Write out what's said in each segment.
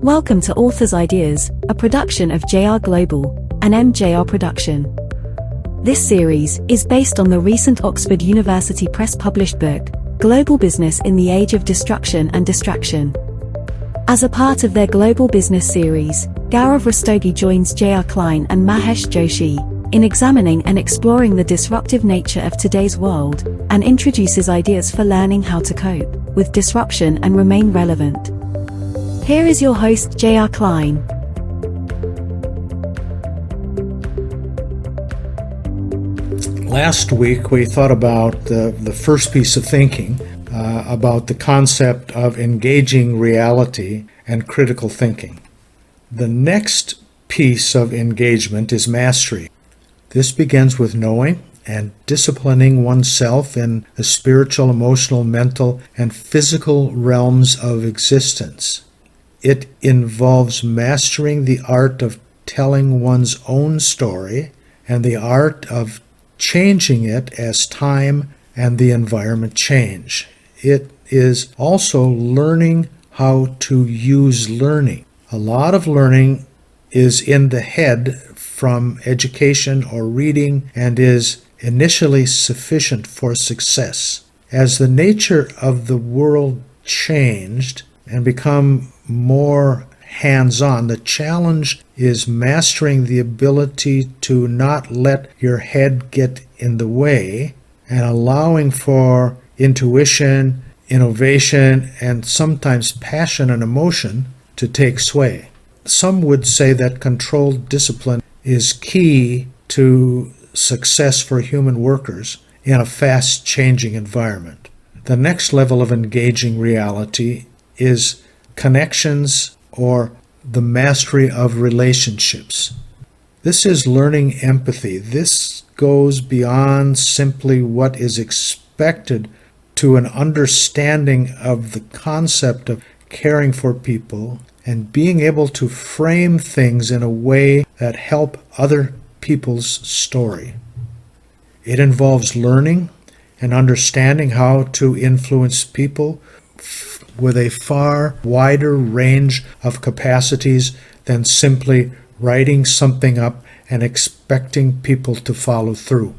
Welcome to Author's Ideas, a production of JR Global, an MJR production. This series is based on the recent Oxford University Press published book, Global Business in the Age of Destruction and Distraction. As a part of their Global Business series, Gaurav Rastogi joins J.R. Klein and Mahesh Joshi in examining and exploring the disruptive nature of today's world, and introduces ideas for learning how to cope with disruption and remain relevant. Here is your host, J.R. Klein. Last week we thought about the first piece of thinking, about the concept of engaging reality and critical thinking. The next piece of engagement is mastery. This begins with knowing and disciplining oneself in the spiritual, emotional, mental, and physical realms of existence. It involves mastering the art of telling one's own story and the art of changing it as time and the environment change. It is also learning how to use learning. A lot of learning is in the head from education or reading and is initially sufficient for success. As the nature of the world changed and become more hands-on, the challenge is mastering the ability to not let your head get in the way and allowing for intuition, innovation, and sometimes passion and emotion to take sway. Some would say that controlled discipline is key to success for human workers in a fast-changing environment. The next level of engaging reality is connections or the mastery of relationships. This is learning empathy. This goes beyond simply what is expected to an understanding of the concept of caring for people and being able to frame things in a way that help other people's story. It involves learning and understanding how to influence people with a far wider range of capacities than simply writing something up and expecting people to follow through.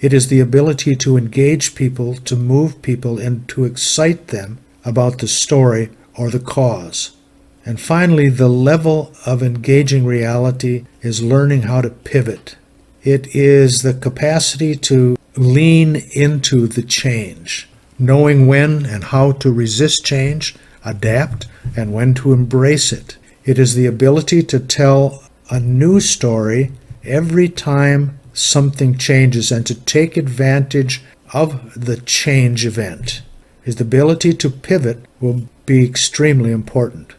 It is the ability to engage people, to move people, and to excite them about the story or the cause. And finally, the level of engaging reality is learning how to pivot. It is the capacity to lean into the change, knowing when and how to resist change, adapt, and when to embrace it. It is the ability to tell a new story every time something changes and to take advantage of the change event. Is the ability to pivot will be extremely important.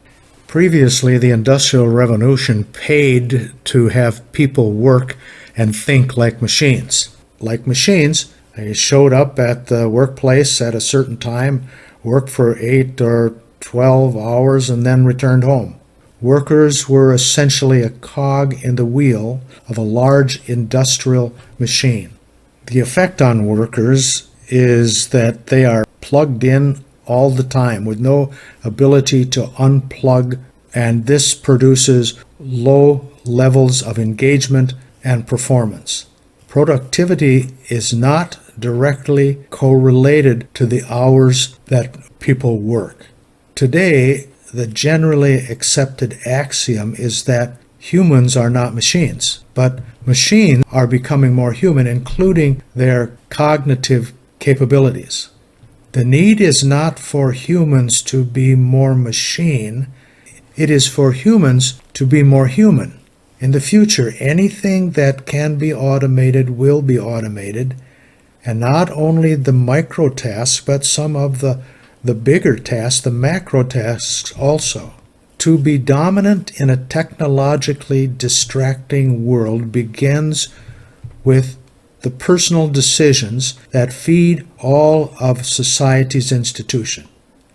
Previously, the Industrial Revolution paid to have people work and think like machines. Like machines, they showed up at the workplace at a certain time, worked for 8 or 12 hours, and then returned home. Workers were essentially a cog in the wheel of a large industrial machine. The effect on workers is that they are plugged in all the time with no ability to unplug, and this produces low levels of engagement and performance. Productivity is not directly correlated to the hours that people work. Today, the generally accepted axiom is that humans are not machines, but machines are becoming more human, including their cognitive capabilities. The need is not for humans to be more machine, it is for humans to be more human. In the future, anything that can be automated will be automated, and not only the micro tasks, but some of the bigger tasks, the macro tasks also. To be dominant in a technologically distracting world begins with the personal decisions that feed all of society's institutions.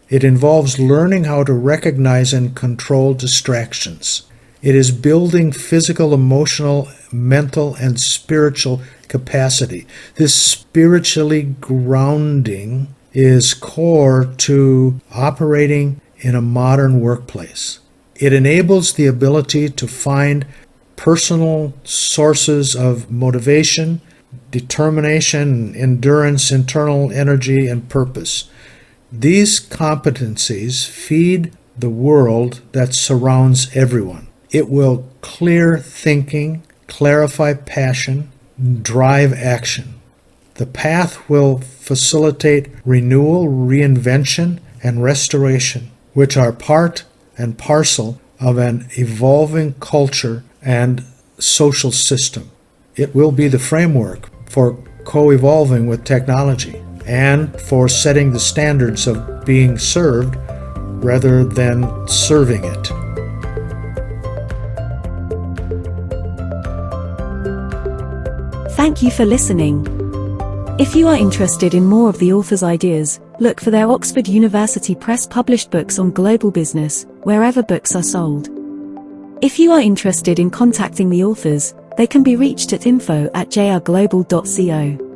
It involves learning how to recognize and control distractions. It is building physical, emotional, mental, and spiritual capacity. This spiritually grounding is core to operating in a modern workplace. It enables the ability to find personal sources of motivation, determination, endurance, internal energy, and purpose. These competencies feed the world that surrounds everyone. It will clear thinking, clarify passion, drive action. The path will facilitate renewal, reinvention, and restoration, which are part and parcel of an evolving culture and social system. It will be the framework for co-evolving with technology and for setting the standards of being served rather than serving it. Thank you for listening. If you are interested in more of the author's ideas, look for their Oxford University Press published books on global business, wherever books are sold. If you are interested in contacting the authors, they can be reached at info@jrglobal.co.